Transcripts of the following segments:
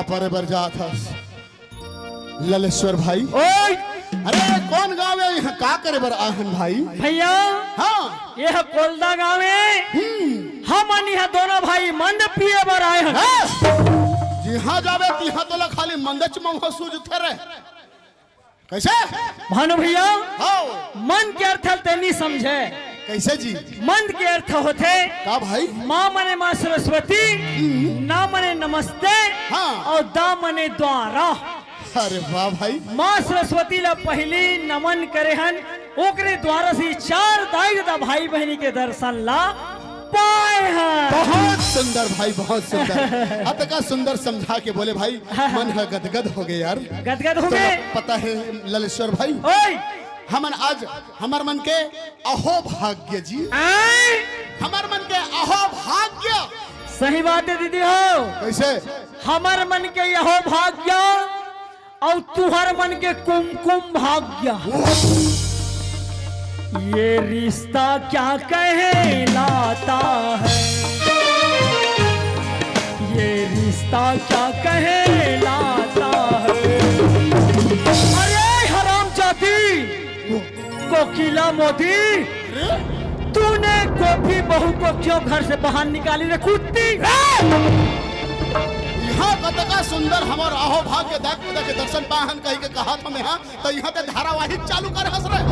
पर बर जात हस ललेश्वर भाई। ओए अरे कौन गाँव है यहाँ का करे बर आहन भाई? भैया हाँ यह कोलदा गाँव है। हम यहाँ दोनों भाई मंद पिए बर आए हैं। जिहाँ जावे तिहाँ तो खाली मंदच मंगो सूझ थे कैसे भानु भैया हाँ मन के अर्थ तेनी समझे। कैसे जी? मंद के अर्थ होते का भाई? माँ मने माँ सरस्वती, ना मने नमस्ते हाँ। और दा मने द्वारा। अरे वाह भाई, माँ सरस्वती ला पहली नमन करे हन, ओकरे द्वारा से चार दाई भाई बहनी के दर्शन ला पाए हैं। बहुत सुंदर भाई, बहुत सुंदर। अतका सुंदर समझा के बोले भाई, मन है गदगद हो गए यार। गदगद हो गए। तो पता है ललेश्वर भाई, ओए हमन आज हमार मन के अहो भाग्य जी, हमार मन के अहो भाग्य। सही बात है दीदी हो। कैसे? हमार मन के यहो भाग्य और तुहर मन के कुमकुम भाग्य। ये रिश्ता क्या कहलाता है, ये रिश्ता क्या कहलाता है। अरे हराम जाती कोकिला मोदी, तूने गोपी बहू को क्यों घर से बाहर निकाली रे कुत्ती? यहाँ कतका सुंदर हमार अहो भाग्य देख के दर्शन पाहन कही के कहा था मैं, तो यहाँ पे धारावाहिक चालू कर हंस रहे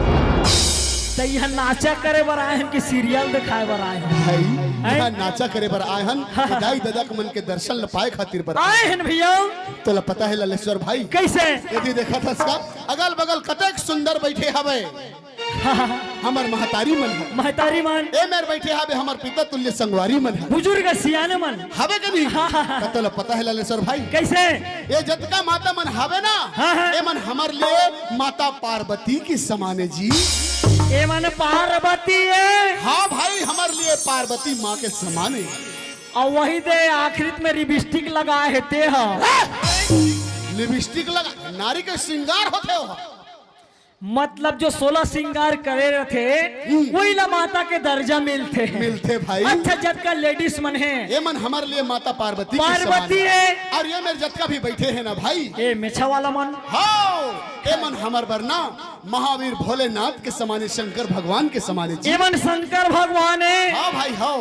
तो यहाँ नाचा करे बर आए हैं कि सीरियल दिखाए बर आए हैं? भाई यहाँ नाचा करे बर आए हन, दाई दादा के मन के दर्शन ल पाए खातिर पर आए हैं भैया। तो ल पता है ललेश्वर भाई कैसे? यदि देखा था इसका अगल बगल कतक सुंदर बैठे हवे हमार महतारी मन है, महतारी मन ए मेर बैठे हवे हमार पिता तुल्य संगवारी मन है, बुजुर्ग सियाने मन हवे के नहीं। तो ल पता है ललेश्वर भाई कैसे? ये जतका माता मन हवे ना, ये मन हमार लिए माता पार्वती की समाने जी। ए मन पार्वती है। हाँ भाई, हमारे लिए पार्वती माँ के समान है। और वही दे आखिरी में लिपस्टिक लगाए है ते हा। लिपस्टिक लगा नारी के श्रृंगार होते हो, मतलब जो 16 श्रृंगार करे थे वही ला माता के दर्जा मिलते भाई। अच्छा जत का लेडीज मन है, ये मन हमारे लिए माता पार्वती पार्वती है। और ये मेरे जत का भी बैठे हैं ना भाई, ए मेछा वाला मन हाँ ये मन हमार बरना महावीर भोलेनाथ के समाने, शंकर भगवान के समाने जी। ये मन शंकर भगवान है। हाँ भाई हाँ।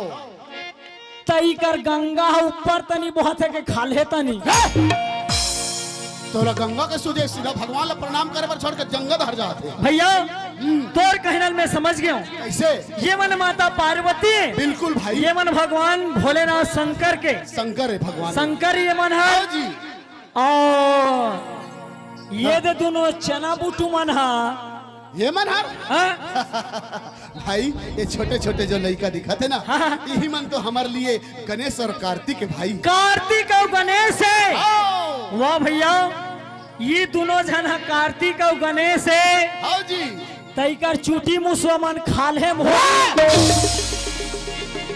तई कर गंगा ऊपर तनी बहुत है के खाले तनी तोरा गंगा के सूझे सीधा भगवान ला प्रणाम करे पर छोड़ के जंगल हर जाते भैया। तोर कहनल में समझ गया हूँ। कैसे? ये मन माता पार्वती है। बिल्कुल भाई। ये मन भगवान भोलेनाथ शंकर के, शंकर है भगवान, शंकर ये मन है जी। और ये दे दोनों चना बुटू मन है। ये मन हर भाई, ये छोटे छोटे जो लड़का दिखाते ना, यही मन तो हमारे लिए गणेश और कार्तिक है भाई। कार्तिक और गणेश है। वाह भैया, ये दोनों जन है कार्तिक और गणेश है। हाँ जी। तई कर चूटी मुसवा मन खाले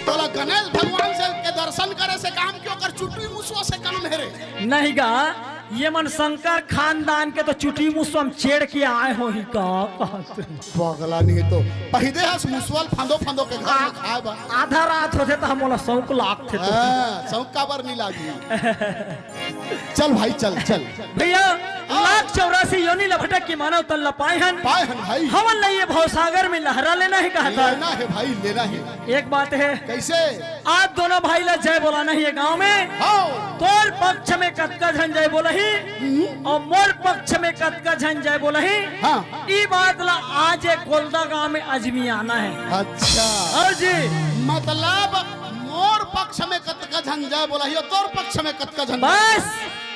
तोला गणेश भगवान से के दर्शन करे से काम क्यों कर, चुटरी मुसवा से काम है रे? नहीं गा, ये मन शंकर खानदान के तो चुटी मुसवा छेड़ के आए हो ही का पगला नहीं तो पहिदे हस मुसवाल फंदो फंदो के घर में खाए बा। आधा रात होते तो हम शौक लाख थे तो। शौक का बर नहीं लागी। चल भाई चल चल भैया। 1,84 योनि लभटक की मानव तल पाए हन भाई। हमन ला ये भवसागर में लहरा लेना है कहता लेना है भाई, लेना है। एक बात है। कैसे? आज दोनों भाई ला जय बोलाना है गांव में। तोर पक्ष में कतका झन जय बोला ही और मोर पक्ष में कतका झन जय बोला ही। हाँ। ई बात ला आज एक कोलदा गांव में अजमी आना है। अच्छा और जी मतलब मोर पक्ष में कतका झन जय बोला ही, तोर पक्ष में कतका झन। बस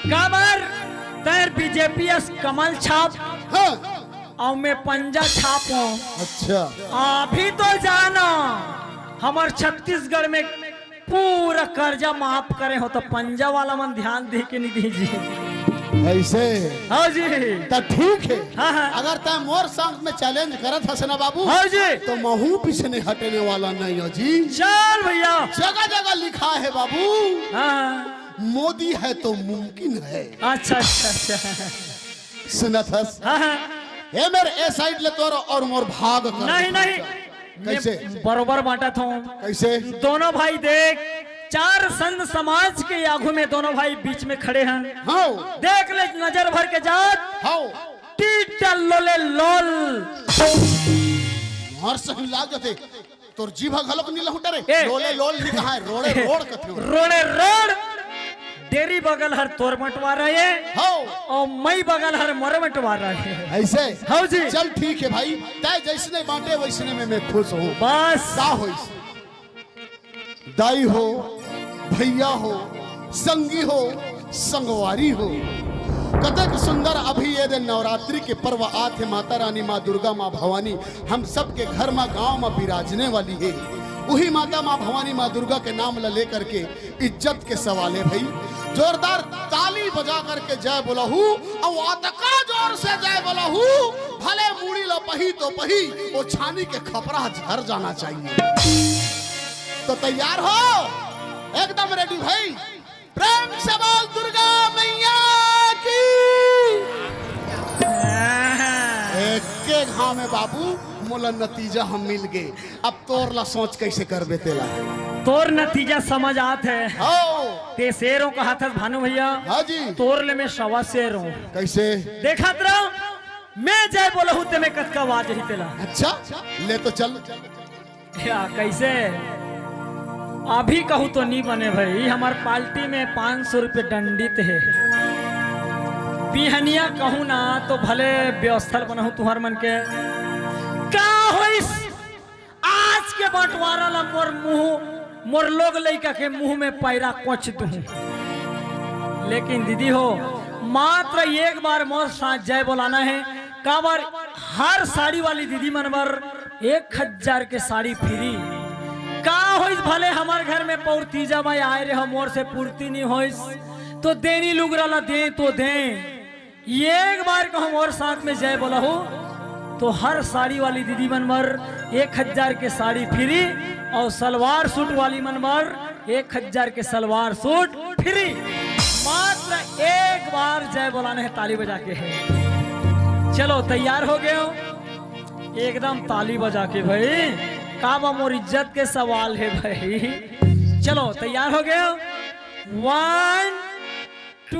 काबर तैर बीजेपी कमल छाप। हाँ। और मैं पंजा छापो। अच्छा अभी तो जाना हमार छत्तीसगढ़ में पूरा कर्जा माफ करे हो तो पंजा वाला मन ध्यान दे के नहीं दीजिए। ऐसे? हाँ जी। तो ठीक है। हाँ। अगर तय मोर संग में चैलेंज करत हस ना बाबू, हाँ जी, तो महू पीछे नहीं हटने वाला नहीं हो जी। चल भैया। जगह जगह लिखा है बाबू, हाँ। मोदी है तो मुमकिन है। अच्छा अच्छा अच्छा। सुनत हस? हाँ। ये मेरे ए साइड ले तोर और मोर भाग कर। नहीं नहीं, कैसे? बरोबर बांटा था। कैसे? दोनों भाई देख चार संत समाज के आगू में दोनों भाई बीच में खड़े हैं। हाँ देख ले नजर भर के जात हाँ टीटल लोले लोल और सही लागत है तोर जीभा घलक नी लहुटा रे ए, लोले लोल नी कहा है रोड़े रोड कथि रोड़े रोड डेरी बगल हर तोर बंटवा रहे है हाँ और मई बगल हर मोर बंटवा रहे है। ऐसे हाँ जी चल ठीक है भाई तय जैसने बांटे वैसने में मैं खुश हूँ बस का हो दाई हो भैया हो संगी हो संगवारी हो कतक सुंदर अभी ये दिन नवरात्रि के पर्व आते माता रानी माँ दुर्गा माँ भवानी हम सब के घर में गांव में विराजने वाली है। वही माता माँ भवानी माँ दुर्गा के नाम ले करके इज्जत के सवाल है भाई। जोरदार ताली बजा करके जय बोलहू और अतका जोर से जय बोलहू भले मूड़ी लो पही तो पही वो छानी के खपरा झर जाना चाहिए। तो तैयार हो एकदम रेडी भाई प्रेम से बोल दुर्गा मैया की। एक घाव में बाबू मोला नतीजा हम मिल गए अब तोरला सोच कैसे कर बेतेला तोर नतीजा समझ आत है ते शेरों का हाथ भानु भैया हाँ जी तोर ले मैं सवा शेर हूँ कैसे देखा तरह मैं जय बोलहू ते मैं कद का आवाज ही तेला अच्छा ले तो चल या कैसे अभी कहूँ तो नहीं बने भाई हमार पार्टी में 500 रुपये दंडित है बिहनिया कहूँ ना तो भले व्यवस्था बनहू तुम्हार मन के का होइस आज के बंटवारा ला मोर लोग लइका के मुंह में पैरा कोच दूं लेकिन दीदी हो मात्र एक बार मोर साथ जय बोलाना है का बार हर साड़ी वाली दीदी मन बर 1000 के साड़ी फ्री का होइस भले हमार घर में पौरतीजा में आए रहे हो मोर से पूर्ति नहीं होइस तो देनी लुगरा ला दे तो दे एक बार को हम और साथ में जय बोला हो तो हर साड़ी वाली दीदी मनबर 1000 के साड़ी फ्री और सलवार सूट वाली मनबर 1000 के सलवार सूट फ्री मात्र एक बार जय बोलाने है ताली बजा के है। चलो तैयार हो गए हो एकदम ताली बजा के भाई काबा मोर इज्जत के सवाल है भाई। चलो तैयार हो गए हो 1 2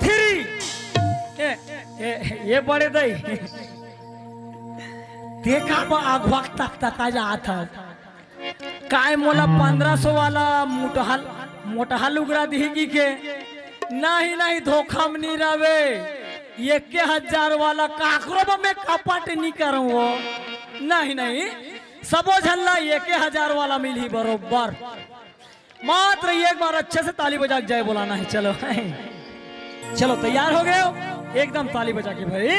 3 ये बड़े दई देखा आगवा तक जात काय मोला 1500 वाला मोटहा लुगरा दिही के नहीं नहीं धोखा में नहीं रहे 1000 वाला काकरो में कपट नहीं करूँ वो नहीं नहीं सबो झल्ला 1000 वाला मिली बरोबर मात्र एक बार अच्छे से ताली बजा जय बोलाना है। चलो चलो तैयार हो गए हो एकदम ताली बजा के भाई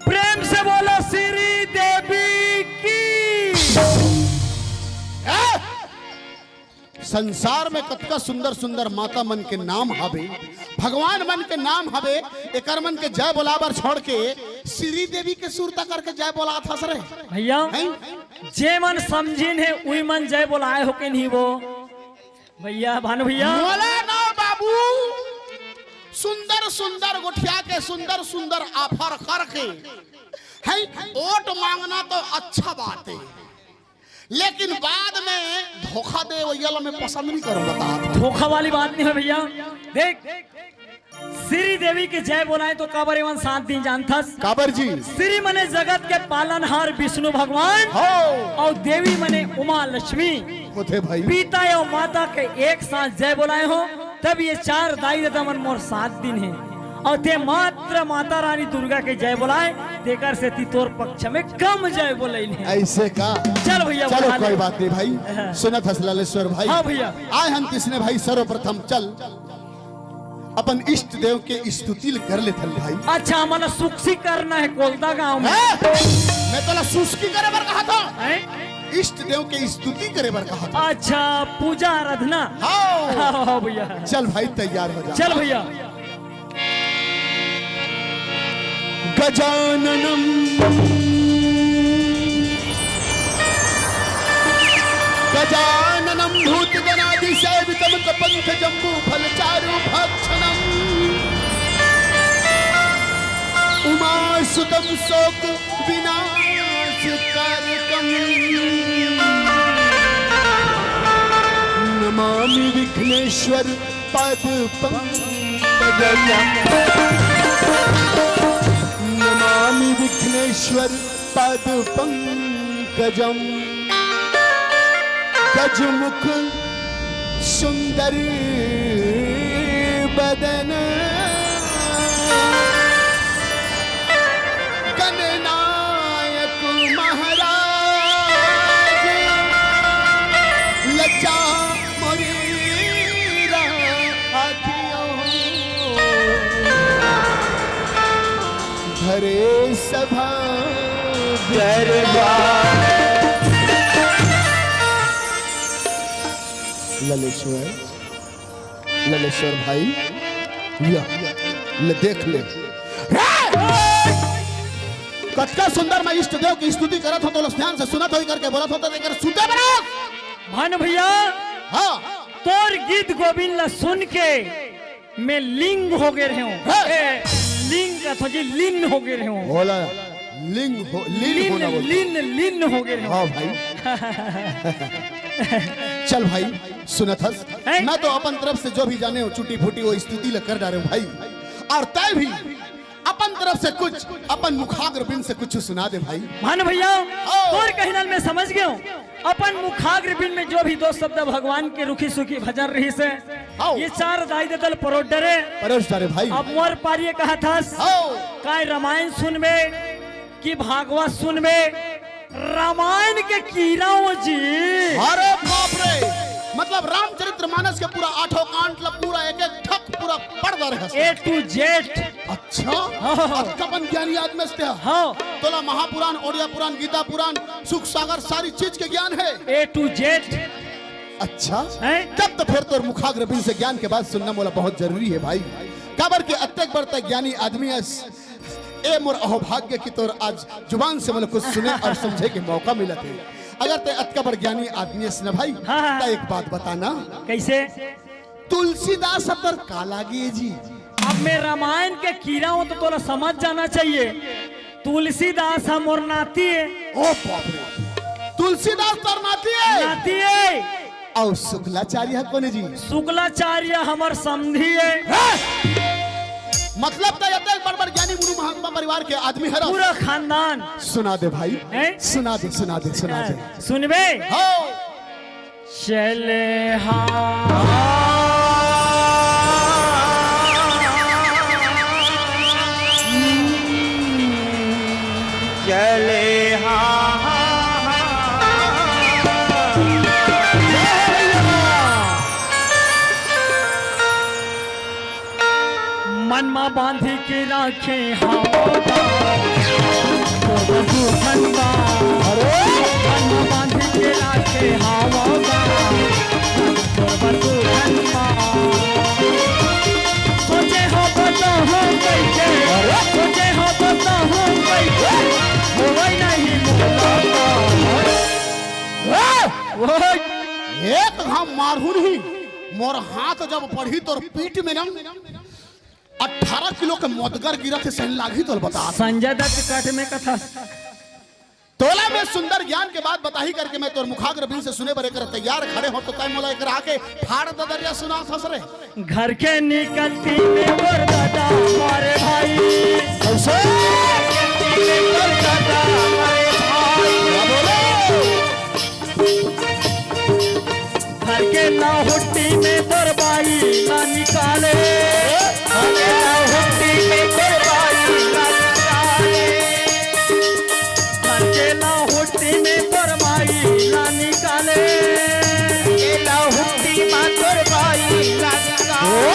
प्रेम से बोलो श्री देवी की। संसार में कतका सुंदर सुंदर माता मन के नाम हवे भगवान मन के नाम हवे एक मन के जय बोलाबर छोड़ के श्री देवी के सुरता करके जय बोला था सर भैया जे मन समझिन है वही मन जय बोलाए हो के नहीं वो भैया भानु भैया बोला ना बाबू सुंदर सुंदर गुठिया के सुंदर सुंदर ऑफर करके है वोट मांगना तो अच्छा बात है लेकिन बाद में धोखा दे वो मैं पसंद नहीं करूं बता धोखा वाली बात नहीं है भैया। देख श्री देवी के जय बोलाए तो काबर एवं 7 दिन जानता काबर जी श्री मने जगत के पालनहार विष्णु भगवान और देवी मने उमा लक्ष्मी होते भाई पिता एवं माता के एक साथ जय बोलाए हो तब ये 4 दाई दादा मन मोर 7 दिन है और ते मात्र माता रानी दुर्गा के जय बोलाए तेकर से ती तोर पक्ष में कम जय बोले ऐसे का चल भैया चलो कोई बात नहीं भाई सुनत हसलालेश्वर भाई हाँ भैया आए हम किसने भाई सर्वप्रथम चल अपन इष्ट देव के स्तुति कर ले थल भाई। अच्छा मन सुखसी करना है कोलता गांव में मैं तो सुस्की करे बर कहा था इष्ट देव के स्तुति करे बर कहा था। अच्छा पूजा आराधना हाँ भैया चल भाई तैयार हो जा चल भैया गजाननम गजाननम भूत गणादि सेवितम कपंथ जम्बू फल चारु भक्षणम उमासुतम शोक विनाश कारकम विघ्नेश्वर पद पंकजम नमामि विघ्नेश्वर पद पंकजम गजमुख सुंदर बदन गणनायक महाराज लज्जा मोरीरा आँखियों भरे सभा दरबार ललेश्वर भाई या ले देख ले कतका सुंदर मैं इष्ट देव की स्तुति करत हो तो ध्यान से सुनत हो करके बोलत हो तो देकर सुनते बनो भान भैया हाँ तोर गीत गोविंद ला सुन के मैं लिंग हो गए रहे हूँ लिंग कथो जी लीन हो गए रहे हूँ बोला लिंग हो लीन होना बोल लीन हो गए रहे हूँ हाँ भाई चल भाई सुनत हस मैं तो अपन तरफ से जो भी जाने हो चुटी फूटी वो स्तुति ल कर डाले हूँ भाई और तय भी अपन तरफ से कुछ अपन मुखाग्र बिन से कुछ सुना दे भाई भान भैया और कहना मैं समझ गया हूँ अपन मुखाग्र बिन में जो भी दो शब्द भगवान के रुखी सुखी भजन रही से ये चार दाई दे दल परोस डरे भाई अब मोर पारिये कहा था काय रामायण सुनबे कि भागवत सुनबे रामायण के कीराओ जी अरे बाप रे मतलब रामचरितमानस के पूरा 8 कांड पूरा एक एक ठक पूरा पढ़ रहे A to Z अच्छा अपन ज्ञानी आदमी से हाँ तोला महापुराण ओडिया पुराण गीता पुराण सुख सागर सारी चीज के ज्ञान है A to Z अच्छा तब तो फिर तो मुखाग्र बिन से ज्ञान के बाद सुनना मोला बहुत जरूरी है भाई काबर के अत्यक बढ़ता ज्ञानी आदमी ए मोर अहोभाग्य की तोर आज जुबान से मतलब कुछ सुने और समझे के मौका मिला थे अगर ते अतकबर ज्ञानी आदमी है ना भाई तो एक बात बताना कैसे तुलसीदास तर का लागी जी अब मैं रामायण के कीड़ा हूँ तो तोला समझ जाना चाहिए तुलसीदास हम और नाती है ओ बाप रे तुलसीदास तर नाती है और शुक्लाचार्य कौन जी शुक्लाचार्य हमार समधी है मतलब तो ये बड़ ज्ञानी गुरु महात्मा परिवार के आदमी है पूरा खानदान सुना दे भाई सुना दे सुनबे चले चले मन में बांधी के राखे मन में बांधी के राखे सोचे हो बता हो कैसे सोचे हो बता हो कैसे हो नहीं एक हम मारहू नहीं मोर हाथ जब पढ़ी तो पीठ में ना 18 किलो के मोदगर गिरा थे सहन लागी तो बता संजय दत्त काट में कथा तोला में सुंदर ज्ञान के बाद बताही करके मैं तोर मुखाग्र बिन से सुने बरे कर तैयार खड़े हो तो तय मोला एक आके फाड़ ददरिया सुना फस रे घर के निकलती में गोर दादा हमारे भाई कैसे गोर दादा हमारे भाई घर के ना हुट्टी में दरबाई ना निकाले हुट्टी में दरबाई ना निकाले घर के ना हुट्टी में दरबाई ना निकाले हुट्टी में दरबाई ना निकाले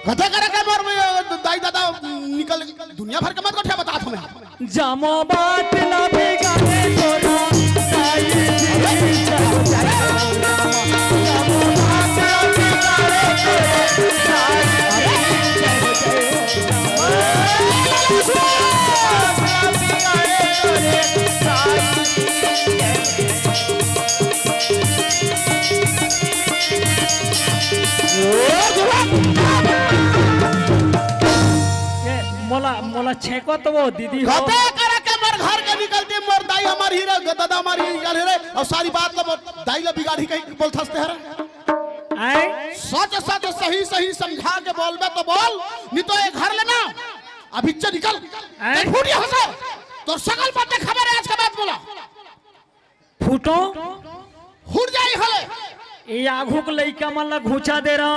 कथा करे के मोर दाई दादा निकल दुनिया भर के मत कथा बता तुम्हें जामो बात ना बेगाने तोरा साई जामो बात ना बेगाने तोरा साई मोला छेको तो वो दीदी हो कथा करे के बार घर के निकलते मोर दाई हमारी हीरे दादा हमारी हीरे और सारी बात लो दाई ला बिगाड़ी कहीं बोलता हंसते हैं सच सच सही सही समझा के बोलबे तो बोल नहीं तो ये घर लेना अभी चल निकल फूट यहाँ से तो सकल बातें खबर है आज के बाद बोला फूटो फूट जाए हले ये आगू को लइका मन ला घुचा दे रहा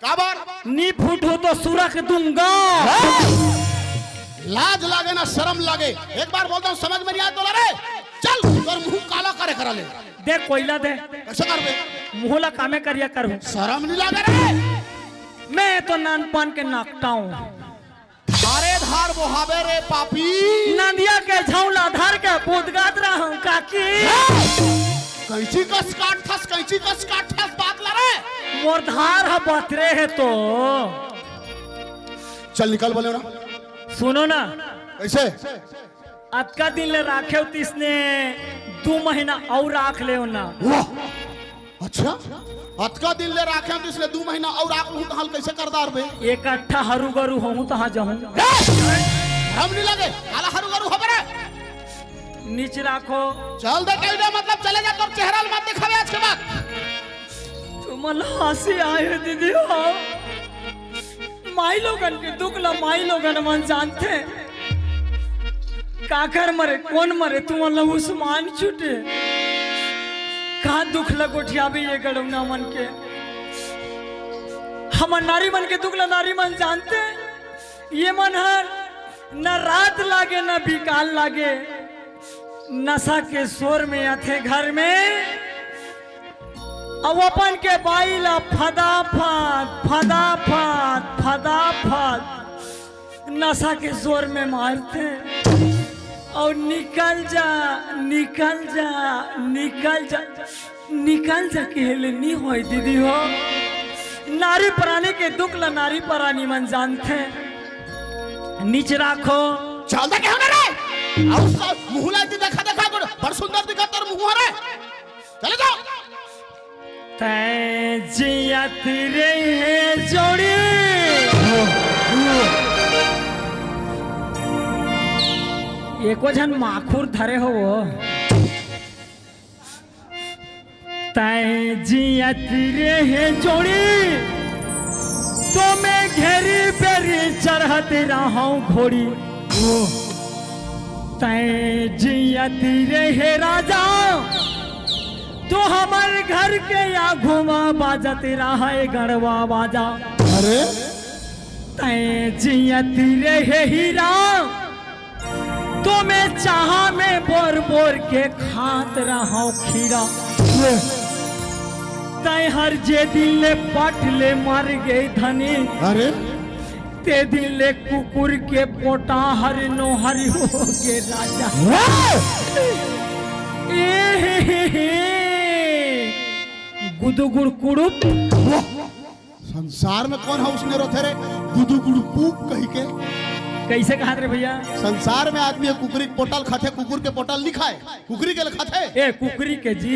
काबर नी फूटो तो सुरख दूंगा लाज लागे ना शर्म लागे एक बार बोलता हूँ समझ में नहीं आया तो रे चल और मुंह काला करे करा ले दे कोयला दे कैसे कर बे मुंह ला कामे करिया करूं शर्म नहीं लागे रे मैं तो नानपान के नाकता हूँ धारे धार बोहावे रे पापी नदिया के झौला धार के पूतगात रहा हूँ काकी कैंची कस काट ठस बात ला रे मोर धार हा बतरे है तो चल निकल बोले ना सुनो ना कैसे अतका दिन ले राखे तिसने 2 महीना और राख ले ना वाह अच्छा अतका दिन ले राखे हम इसलिए 2 महीना और राख लूं तो हाल कैसे करदार बे एक अट्ठा हरू गरु हूँ तहाँ जाऊँ हम नहीं लगे काला हरू गरु हो बरे नीच राखो चल दे कहने मतलब चले जा तोर चेहरा मत दिखावे आज के बाद तुम हंसी आए दीदी हो माई लोगन के दुख ला माई लोगन मन जानते काकर मरे कौन मरे तुम उस्मान छूटे कहा दुख ला गोठिया भी ये गड़ौना मन के हम नारी मन के दुख ला नारी मन जानते ये मन हर न रात लागे न बिकाल लागे नशा के शोर में आते घर में अब अपन के बाइला फदाफत नशा के जोर में मारते और निकल जा केले नहीं हो दीदी हो नारी प्राणी के दुख ला नारी प्राणी मन जानते नीचे राखो चल दे कहने रे और मुंह ला देखा बड़ सुंदर दिखा तोर मुंह रे चले जाओ जियत रे जोड़ी एको जन माखुर धरे हो वो जियत रे जोड़ी तो मैं घेरी बेरी चढ़ते रहा घोड़ी जियत रे राजा तो हमारे घर के या घुमा बाजा तेरा है गढ़वा बाजा अरे जियत रे हीरा तो मैं चाहा में बोर बोर के खात रहा खीरा तय हर जे दिन ले पट ले मर गए धनी अरे ते दिन ले कुकुर के पोटा हर नो हरि हो के राजा गुदुगुड़ कुड़ुप संसार में कौन है उसने रोथे रे गुदुगुड़ पूप कही के कैसे कहा रे भैया संसार में आदमी कुकरी के पोटल खाते कुकुर के पोटल नहीं खाए कुकरी के खाते ए कुकरी के जी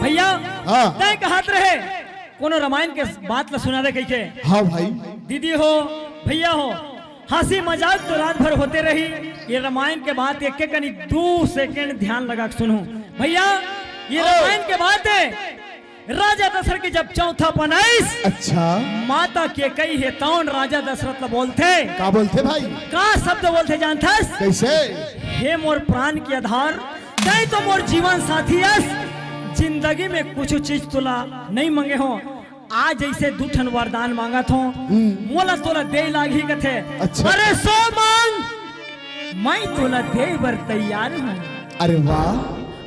भैया हाँ नहीं कहत रहे कोनो रामायण के बात ला सुना दे कही के हाँ भाई दीदी हो भैया हो हंसी मजाक तो रात भर होते रही ये रामायण के बात एक के कनी 2 सेकंड ध्यान लगा सुनो भैया ये रामायण के बात है राजा दशरथ के जब चौथा पनाइस अच्छा माता के कई है तौन राजा दशरथ ला बोलते क्या बोलते भाई का शब्द बोलते जानथस कैसे हे मोर प्राण के आधार नहीं तो मोर जीवन साथी अस जिंदगी में कुछ चीज तुला नहीं मांगे हो आज ऐसे 2 ठन वरदान मांगत हो मोला तोला दे लागी कथे अच्छा। अरे सो मांग मैं तोला दे बर तैयार हूँ अरे वाह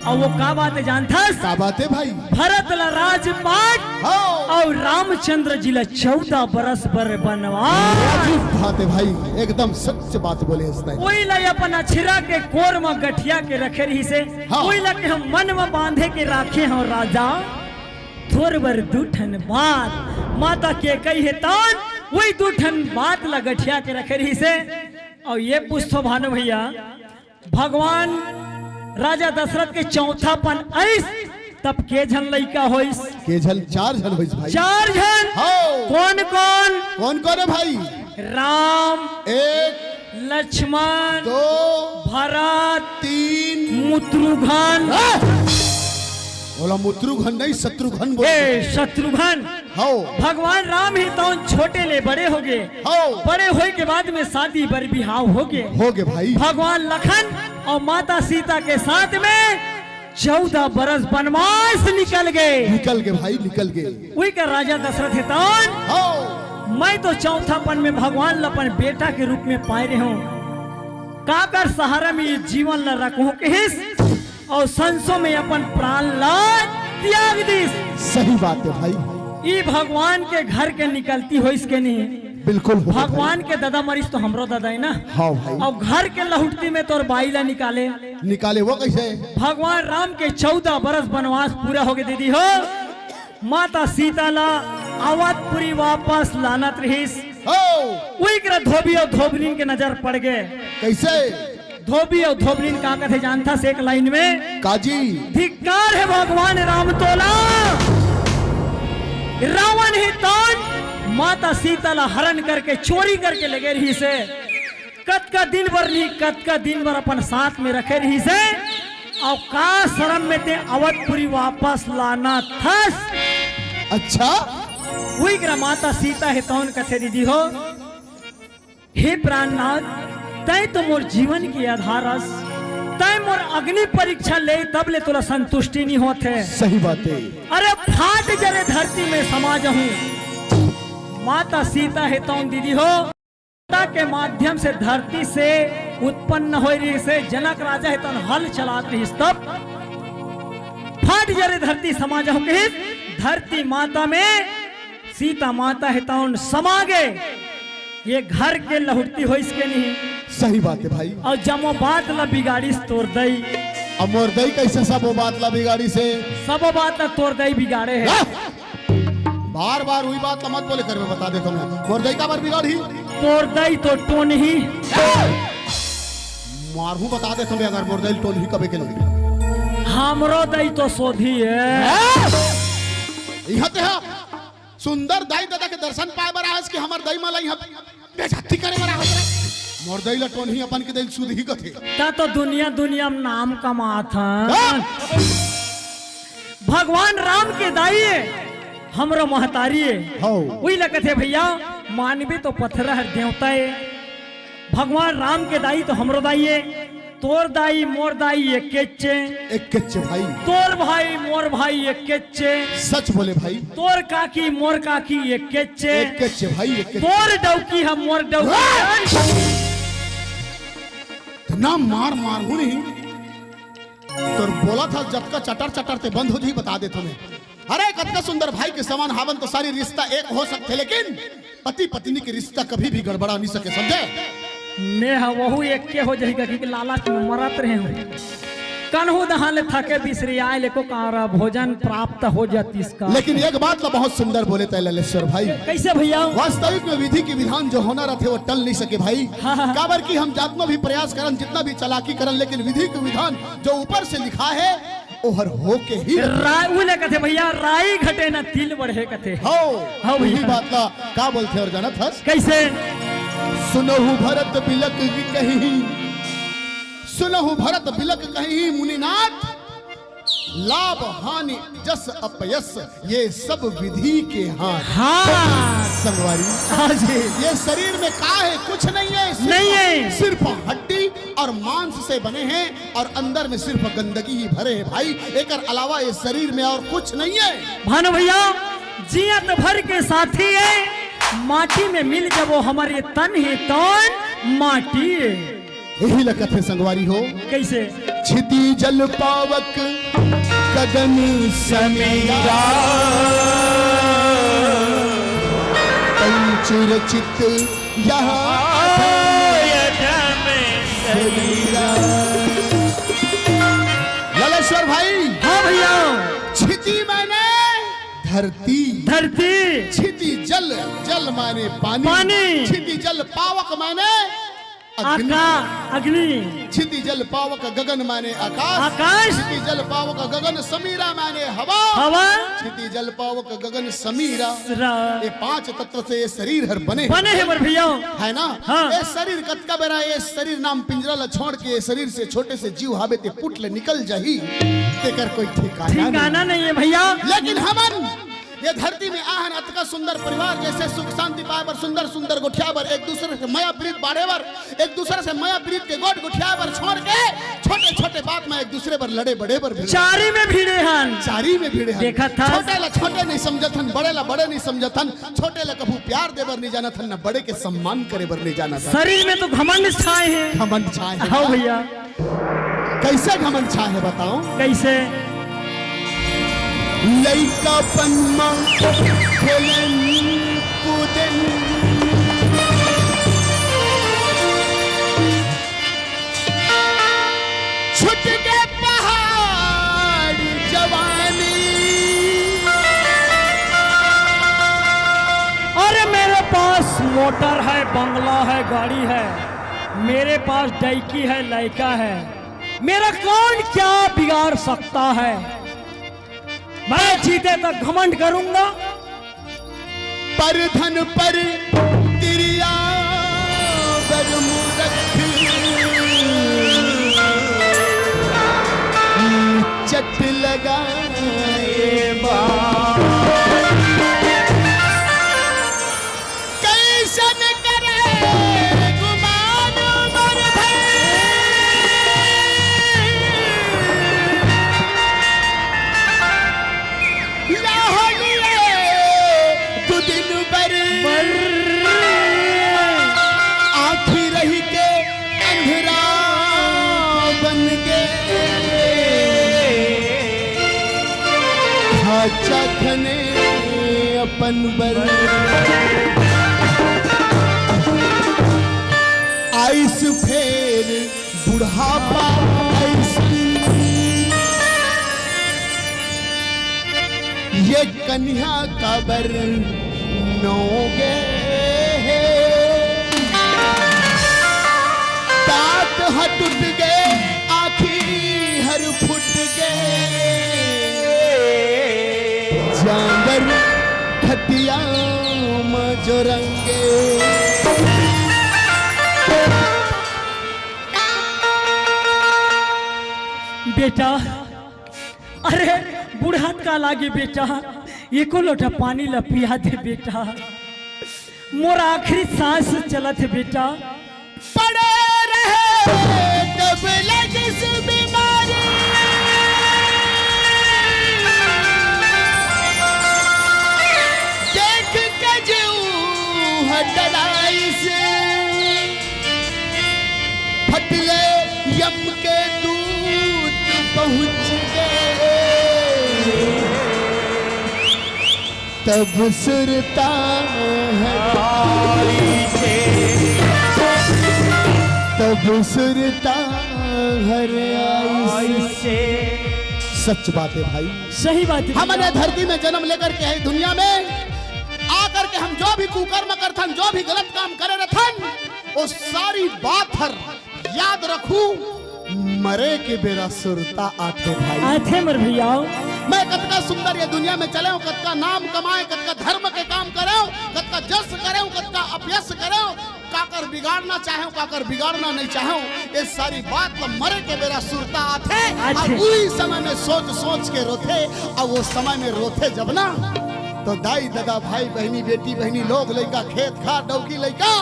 और वो का बात है जानथस क्या बात है भाई भरत ला राजपाट हाँ और रामचंद्र जी ला 14 बरस बर बनवास बात है भाई एकदम सच बात बोले वही ला अपन अछरा के कोर में गठिया के रखे रही से हाँ। वही ला के हम मन में बांधे के राखे हैं राजा थोर बर 2 ठन बात माता के कही है तान वही 2 ठन बात ला गठिया के रखे रही से और ये पूछो भानु भैया भगवान राजा दशरथ के चौथा पन ऐस तब के झन लइका होइस के झन 4 झन होइस भाई 4 झन हाँ। कौन कौन कौन कौन है भाई राम 1 लक्ष्मण, 2 भरत, 3 मुत्रुघ्न, बोला मुत्रुघ्न नहीं शत्रुघ्न बोल शत्रुघ्न। हो भगवान राम ही तो छोटे ले बड़े हो गए, हो बड़े होए के बाद में शादी बर बिहाव हो गए। भाई भगवान लखन और माता सीता के साथ में 14 बरस वनवास निकल गए। भाई निकल गए। वही का राजा दशरथ हितौन, हो मैं तो चौथापन में भगवान अपन बेटा के रूप में पाए रहे हूँ। काकर सहारा में ये जीवन ल रखूं किस और संसों में अपन प्राण ला त्याग दिस। सही बात है भाई। ये भगवान के घर के निकलती हो इसके नहीं। बिल्कुल भगवान के दादा मरीज तो हमरो दादा है ना। हाँ भाई। और घर के लहुटती में तो बाई ला निकाले वो कैसे? भगवान राम के 14 बरस वनवास पूरा हो गए दीदी हो। माता सीता ला अवधपुरी वापस लानत रहीस। वही कर धोबी और धोबनीन के नजर पड़ गए। कैसे? धोबी और धोबनीन का कथे जानता से एक लाइन में काजी धिक्कार है भगवान राम तोला। रावण ही तौन माता सीता ला हरण करके चोरी करके लगे रही से। कत का दिन भर नहीं कत का दिन भर अपन साथ में रखे रही से। और का शर्म में ते अवधपुरी वापस लाना थस। अच्छा वही ग्रा माता सीता है तौन कथे दीदी हो। हे प्राणनाथ तय तो मोर जीवन की आधारस, तय मोर अग्नि परीक्षा ले तब ले तोला संतुष्टि नहीं होते। सही बात है। अरे फाट जरे धरती में समा जाऊं। माता सीता है तौन दीदी हो के माध्यम से धरती से उत्पन्न हो रही से जनक राजा है तौन हल चलात रही तब फाट जरे धरती समा जाऊं के धरती माता में सीता माता है तौन समा गए। ये घर के लहुटती हो इसके नहीं। सही बात है भाई। और जमो बात ला बिगाड़ी तोड़ दई। अब मोर दई कैसे सब वो बात ला बिगाड़ी से? सब बात ला तोड़ दई बिगाड़े है। बार बार वही बात मत बोले कर मैं बता देता हूँ। मोर दई का बार बिगाड़ी तोड़ दई तो टोन ही मारू बता देता हूँ। अगर मोर दई टोन ही कभी के लगी हमरो दई तो सोधी है। यहाँ ते सुंदर दाई दादा के दर्शन पाए बरा कि हमार दई माला यहाँ बेइज्जती करे बरा मोर दई ला टोन ही अपन के दिल सुध ही कथे ता तो दुनिया दुनिया में नाम कमात है। भगवान राम के दाई हमरो महतारी हो वही लगते भैया मानवी तो पत्थर है देवता है। भगवान राम के दाई तो हमरो दाई है। तोर दाई मोर दाई एक केच्चे भाई। तोर भाई मोर भाई एक केच्चे। सच बोले भाई। तोर काकी मोर काकी एक केच्चे भाई। तोर डौकी हम मोर डौकी ना मार हूं नहीं तोर बोला था जब का चटर चटर ते बंद हो जी बता दे तुम्हें। अरे कतका सुंदर भाई के समान हावन तो सारी रिश्ता एक हो सकते लेकिन पति पत्नी के रिश्ता कभी भी गड़बड़ा नहीं सके समझे। मैं वहू एक के हो जाएगा कि लालच में मरत रहे हूँ। कन्हू दहाले थके बिसरी आए लेको कारा भोजन प्राप्त हो जाती इसका। लेकिन एक बात तो बहुत सुंदर बोले थे ललेश्वर भाई। कैसे भैया? वास्तविक में विधि की विधान जो होना रहते वो टल नहीं सके भाई। काबर की हम जात में भी प्रयास करन जितना भी चालाकी करन लेकिन विधि की विधान जो ऊपर से लिखा है ओहर हो के ही राय कथे भैया राई घटे ना तिल बढ़े कथे। हो वही बात ला का बोलते और जानत हस कैसे? सुनहु भरत बिलक कहीं सुनहु भरत बिलक कहीं मुनिनाथ लाभ हानि जस अपयस ये सब विधि के हाथ। हाँ संगवारी हाँ जी। ये शरीर में का है कुछ नहीं है। नहीं है। सिर्फ हड्डी और मांस से बने हैं और अंदर में सिर्फ गंदगी ही भरे हैं भाई। एक अलावा ये शरीर में और कुछ नहीं है। भानु भैया जियत भर के साथी है माटी में मिल जब वो हमारे तन ही तन माटी यही लगत है संगवारी हो। कैसे? छिति जल पावक कदनी समीरा पंचुर चित ललेश्वर भाई। हाँ भैया। छिति माने धरती। छिति जल माने पानी। छिति जल पावक माने अग्नि। अग्नि। क्षिति जल पावक गगन माने आकाश। आकाश। क्षिति जल पावक गगन समीरा माने हवा। हवा। क्षिति जल पावक गगन समीरा। रा- ये 5 तत्व से ये शरीर हर बने बने हैं मोर भैया। है ना। हाँ। ये शरीर कतका बेरा ये शरीर नाम पिंजरा ला छोड़ के ये शरीर से छोटे से जीव हावे ते पुट ले निकल जाही तेकर कोई ठिकाना नहीं है भैया। लेकिन हमन ये धरती में आहन अतका सुंदर परिवार जैसे सुख शांति पाए बर सुंदर सुंदर गोठिया बर एक दूसरे से माया प्रीत बाढ़े बर एक दूसरे से माया प्रीत के गोट गोठिया बर छोड़ के छोटे छोटे बात में एक दूसरे पर लड़े बड़े बर चारी में भीड़े हन। चारी में भीड़े हन। देखा था। छोटे ला छोटे नहीं समझथन बड़े ला बड़े नहीं समझथन छोटे ला कभू प्यार दे बर नहीं जाना थन न बड़े के सम्मान करे बर नहीं जाना था। शरीर में तो घमंड छाए हैं। घमंड छाए है। हाँ भैया। कैसे घमंड छाए है बताओ। कैसे। लइका पन्मा खेलन कूदन छुट के पहाड़ जवानी। अरे मेरे पास मोटर है बंगला है गाड़ी है मेरे पास डाइकी है लड़का है मेरा कौन क्या बिगाड़ सकता है। मैं जीते तक घमंड करूंगा। पर धन पर तिरिया बर मूरख चट लगाए बा। कैसन करे गुमान मर आखिर रही के अंधेरा बन के खाचा खने अपन बर आइस फेर बुढ़ापा ये कन्या काबर नोगे दांत हट उठ गए आखी हर फुट गए जांगर खटिया जो रंगे। बेटा अरे बुढ़ात का लागे बेटा एको लोटा पानी ला पिया दे बेटा मोर आखिरी सांस चलत है बेटा। पड़े रहे कब लगे से बीमारी देख के जीव हटलाई से फटले यम के दूत पहुंच गए तब सुरता है तब सुरता हर आई से। सच बात है भाई सही बात है। हमने धरती में जन्म लेकर के है दुनिया में आकर के हम जो भी कुकर्म करथन जो भी गलत काम करे रहथन वो सारी बात हर याद रखू मरे के बेरा सुरता आते भाई आते मर भैया। मैं कतका सुंदर ये दुनिया में चले हूँ कतका नाम कमाए कतका धर्म के काम करे कतका जस करे कतका अपयस करे काकर बिगाड़ना चाहे काकर बिगाड़ना नहीं चाहे ये सारी बात तो मरे के बेरा सुरता आते और उसी समय में सोच सोच के रोते और वो समय में रोते जब ना तो दाई दादा भाई बहनी बेटी बहनी लोग लड़का खेत खा डौकी लड़का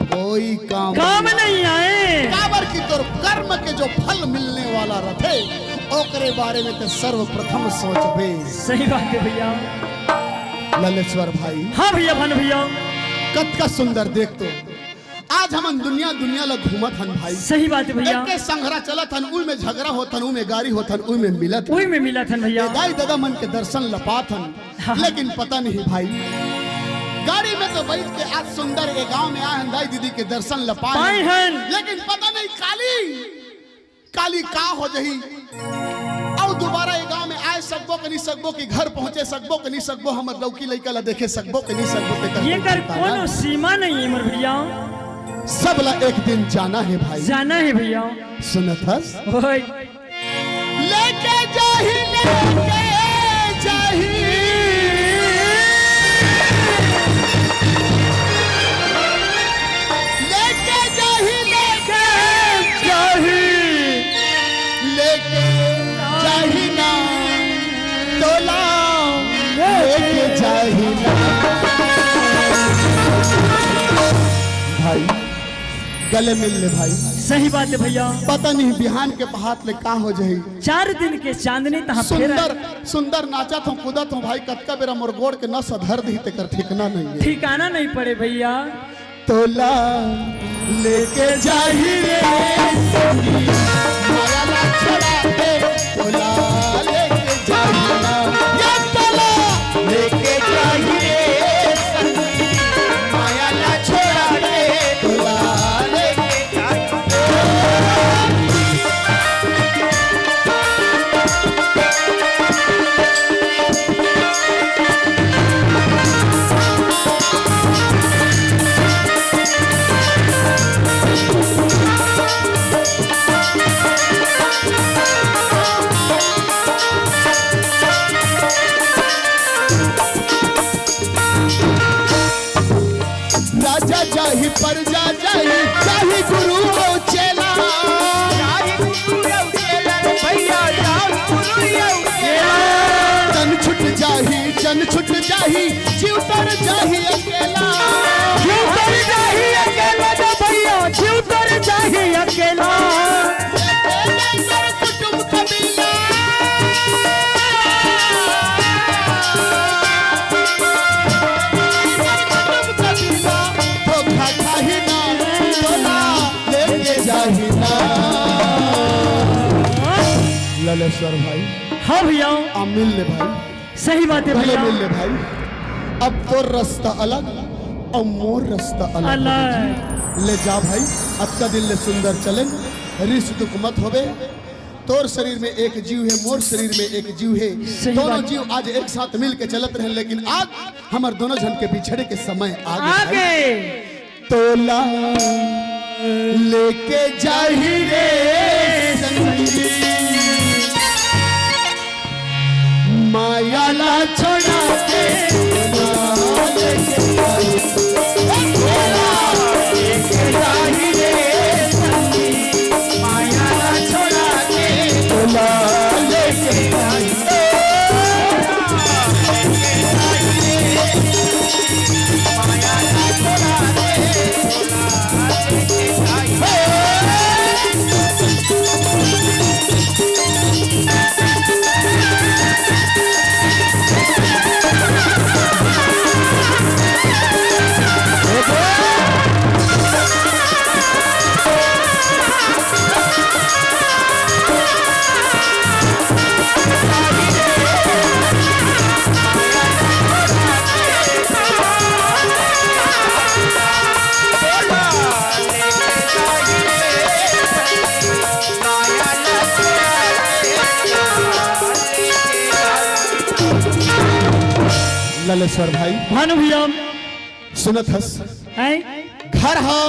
कोई काम नहीं आए काबर की तोर कर्म के जो फल मिलने वाला रथे ओकरे बारे में तो सर्वप्रथम सोचबे। सही बात है भैया। ललेश्वर भाई हाँ भैया भान भैया कतका सुंदर देख तो आज हम दुनिया दुनिया ला घूमत हन भाई। सही बात है भैया। एक संघरा चलत हन उई में झगड़ा होतन उई में गाड़ी होतन उई में मिलत उई में मिलत हन भैया। दाई दादा मन के दर्शन लपात हन हाँ। लेकिन पता नहीं भाई गाड़ी में तो बैठ के आज सुंदर एक गांव में आए दाई दीदी के दर्शन लपाए हन लेकिन पता नहीं काली काली का हो जही और दोबारा एक गांव में आए सकबो के नहीं सकबो कि घर पहुंचे सकबो के नहीं सकबो हमर लौकी लइका ला देखे सकबो के नहीं सकबो के ये कर कोनो सीमा नहीं है मर भैया। सब ला एक दिन जाना है भाई। जाना है भैया। सुनत हस ओए लेके जाही ना तोला लेके जाही ना। भाई गले मिल ले भाई। सही बात है भैया। पता नहीं बिहान के पहाड़ ले का हो जाही। 4 दिन के चांदनी तहाँ सुंदर सुंदर नाचत हूँ कूदत हूँ भाई। कतका बेरा मोर गोड़ के नस धर दी तेकर ठिकाना नहीं है। ठिकाना नहीं पड़े भैया। तोला लेके जाही रे माया ना छोड़ा के तोला लेके जाही ना। ये तोला लेके जाही रे माया ना छोड़ा के तोला लेके जाही। राजा जाही प्रजा जाही चाहे गुरु हो चेला। जन छुट जाही जीव तर जाही अकेला। जीव तर जाही अकेला। कुटुंब कबीला धोखा खाही ना तोला लेके जाही ना। ललेश्वर भाई। हाँ भैया। अब मिल ले भाई। सही बात है भले भैया। मिल ले भाई। अब तो रास्ता अलग और मोर रास्ता अलग। अलग। ले जा भाई अत्का दिल ले सुंदर चले रिस दुख मत होवे। तोर शरीर में एक जीव है मोर शरीर में एक जीव है। सही दोनों बात। जीव आज एक साथ मिल के चलत रहे लेकिन आज हमार दोनों जन के बिछड़े के समय आगे आगे तोला लेके जाही रे संगी माया ला छोड़ा के तोला लेके जाही। तोला लेके जाही रे संगी माया ला छोड़ा के तोला लेके जाही। ललेश्वर भाई। भानु भैया। सुनत हस हैं? घर हा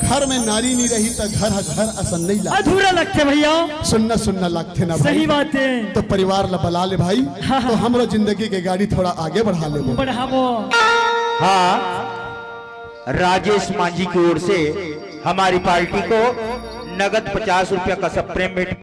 घर में नारी नहीं रही तो घर हा घर असन नहीं ला। अधूरा लगते भैया। सुनना सुनना लागते ना भाई। सही बात है। तो परिवार ला बला ले भाई। तो हमरो जिंदगी के गाड़ी थोड़ा आगे बढ़ा ले। बढ़ावो। हाँ, राजेश मांझी की ओर से हमारी पार्टी को नगद 50 रुपया का सप्रेम